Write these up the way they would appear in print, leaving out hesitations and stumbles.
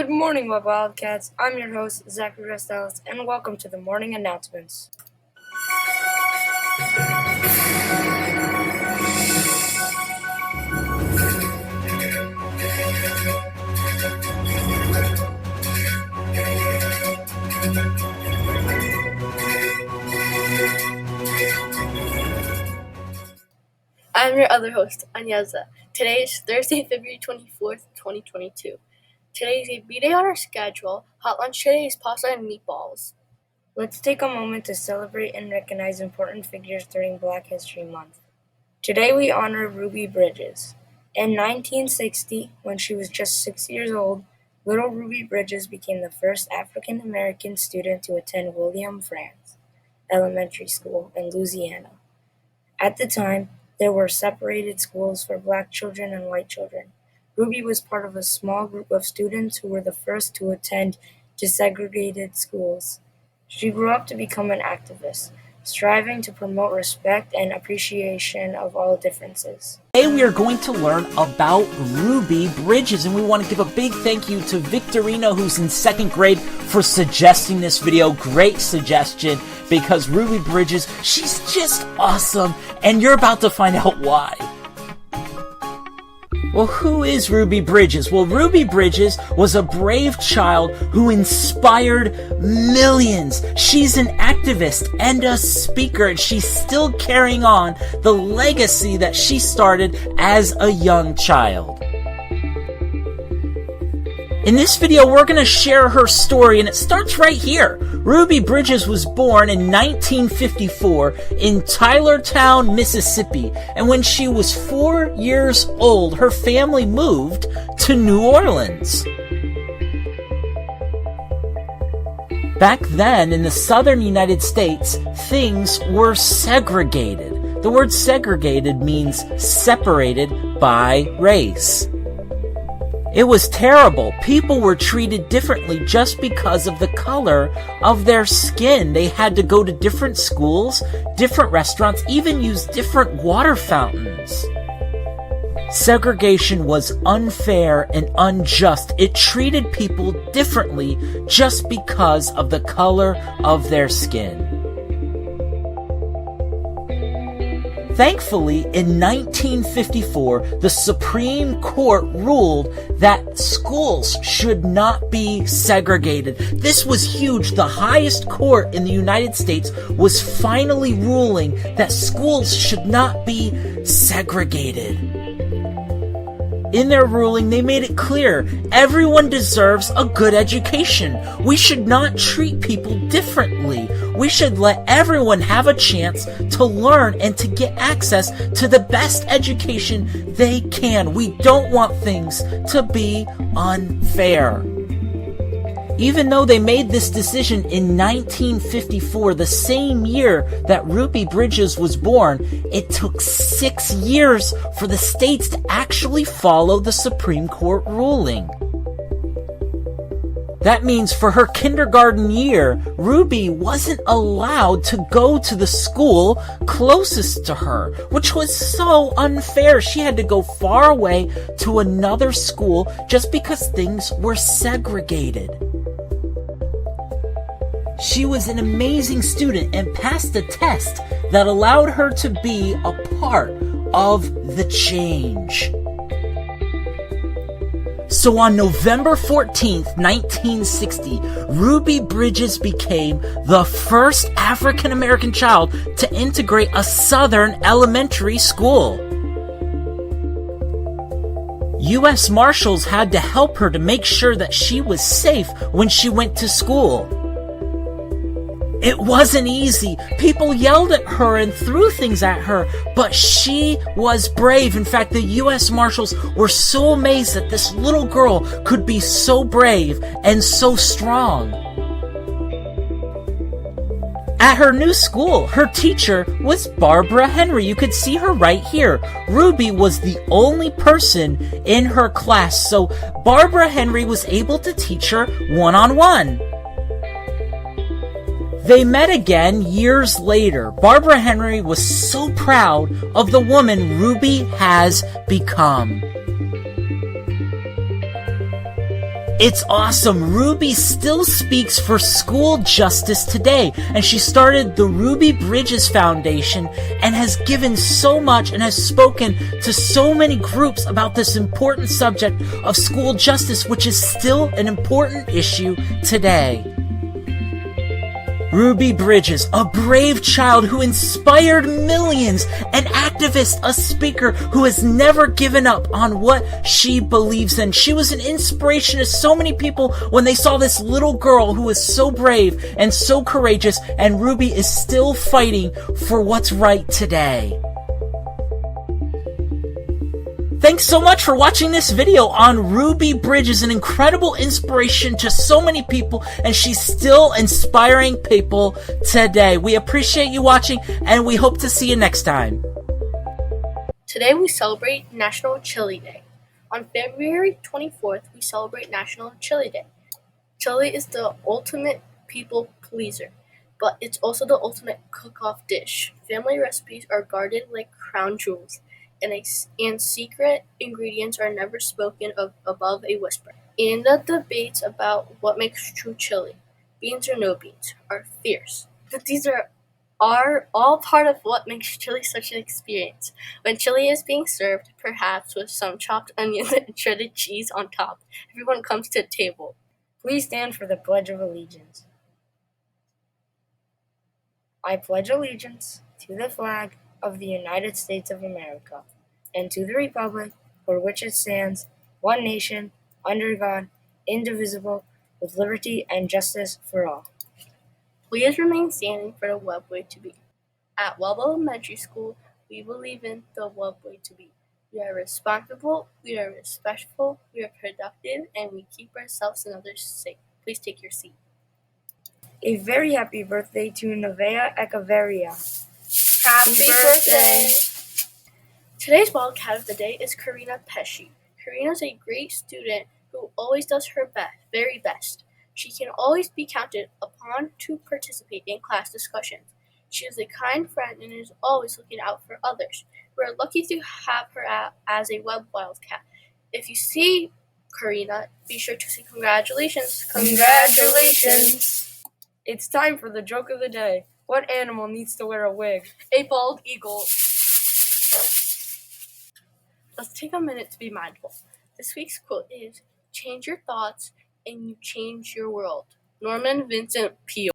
Good morning, my Wildcats. I'm your host, Zachary Restales, and welcome to the morning announcements. I'm your other host, Anyaza. Today is Thursday, February 24th, 2022. Today is a B-Day on our schedule. Hot lunch today is pasta and meatballs. Let's take a moment to celebrate and recognize important figures during Black History Month. Today we honor Ruby Bridges. In 1960, when she was just 6 years old, little Ruby Bridges became the first African American student to attend William Franz Elementary School in Louisiana. At the time, there were separated schools for Black children and white children. Ruby was part of a small group of students who were the first to attend desegregated schools. She grew up to become an activist, striving to promote respect and appreciation of all differences. Today we are going to learn about Ruby Bridges, and we want to give a big thank you to Victorino, who's in 2nd grade, for suggesting this video. Great suggestion, because Ruby Bridges, she's just awesome, and you're about to find out why. Well, who is Ruby Bridges? Well, Ruby Bridges was a brave child who inspired millions. She's an activist and a speaker, and she's still carrying on the legacy that she started as a young child. In this video, we're going to share her story, and it starts right here. Ruby Bridges was born in 1954 in Tylertown, Mississippi, and when she was 4 years old, her family moved to New Orleans. Back then, in the southern United States, things were segregated. The word segregated means separated by race. It was terrible. People were treated differently just because of the color of their skin. They had to go to different schools, different restaurants, even use different water fountains. Segregation was unfair and unjust. It treated people differently just because of the color of their skin. Thankfully, in 1954, the Supreme Court ruled that schools should not be segregated. This was huge. The highest court in the United States was finally ruling that schools should not be segregated. In their ruling, they made it clear everyone deserves a good education. We should not treat people differently. We should let everyone have a chance to learn and to get access to the best education they can. We don't want things to be unfair. Even though they made this decision in 1954, the same year that Ruby Bridges was born, it took 6 years for the states to actually follow the Supreme Court ruling. That means for her kindergarten year, Ruby wasn't allowed to go to the school closest to her, which was so unfair. She had to go far away to another school just because things were segregated. She was an amazing student and passed a test that allowed her to be a part of the change. So on November 14th, 1960, Ruby Bridges became the first African American child to integrate a Southern elementary school. U.S. Marshals had to help her to make sure that she was safe when she went to school. It wasn't easy. People yelled at her and threw things at her, but she was brave. In fact, the U.S. Marshals were so amazed that this little girl could be so brave and so strong. At her new school, her teacher was Barbara Henry. You could see her right here. Ruby was the only person in her class, so Barbara Henry was able to teach her one-on-one. They met again years later. Barbara Henry was so proud of the woman Ruby has become. It's awesome. Ruby still speaks for school justice today, and she started the Ruby Bridges Foundation and has given so much and has spoken to so many groups about this important subject of school justice, which is still an important issue today. Ruby Bridges, a brave child who inspired millions, an activist, a speaker who has never given up on what she believes in. She was an inspiration to so many people when they saw this little girl who is so brave and so courageous, and Ruby is still fighting for what's right today. Thanks so much for watching this video on Ruby Bridges, an incredible inspiration to so many people, and she's still inspiring people today. We appreciate you watching, and we hope to see you next time. Today we celebrate National Chili Day. On February 24th, we celebrate National Chili Day. Chili is the ultimate people pleaser, but it's also the ultimate cook-off dish. Family recipes are guarded like crown jewels, and secret ingredients are never spoken of above a whisper. And the debates about what makes true chili, beans or no beans, are fierce. But these are all part of what makes chili such an experience. When chili is being served, perhaps with some chopped onions and shredded cheese on top, everyone comes to the table. Please stand for the Pledge of Allegiance. I pledge allegiance to the flag of the United States of America, and to the republic for which it stands, one nation, under God, indivisible, with liberty and justice for all. Please remain standing for the Web Way to Be. At Webb Elementary School, we believe in the Webb Way to Be. We are responsible, we are respectful, we are productive, and we keep ourselves and others safe. Please take your seat. A very happy birthday to Nevaeh Echeverria. Happy birthday! Today's wildcat of the day is Karina Pesci. Karina is a great student who always does her very best. She can always be counted upon to participate in class discussions. She is a kind friend and is always looking out for others. We are lucky to have her as a Webb Wildcat. If you see Karina, be sure to say congratulations. Congratulations! It's time for the joke of the day. What animal needs to wear a wig? A bald eagle. Let's take a minute to be mindful. This week's quote is, change your thoughts and you change your world. Norman Vincent Peale.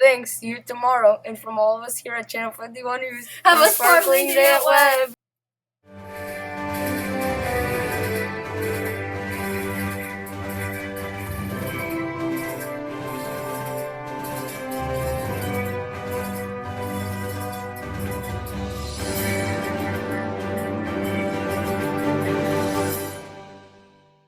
Thanks, see you tomorrow. And from all of us here at Channel 51 News, Have a sparkling day at Webb.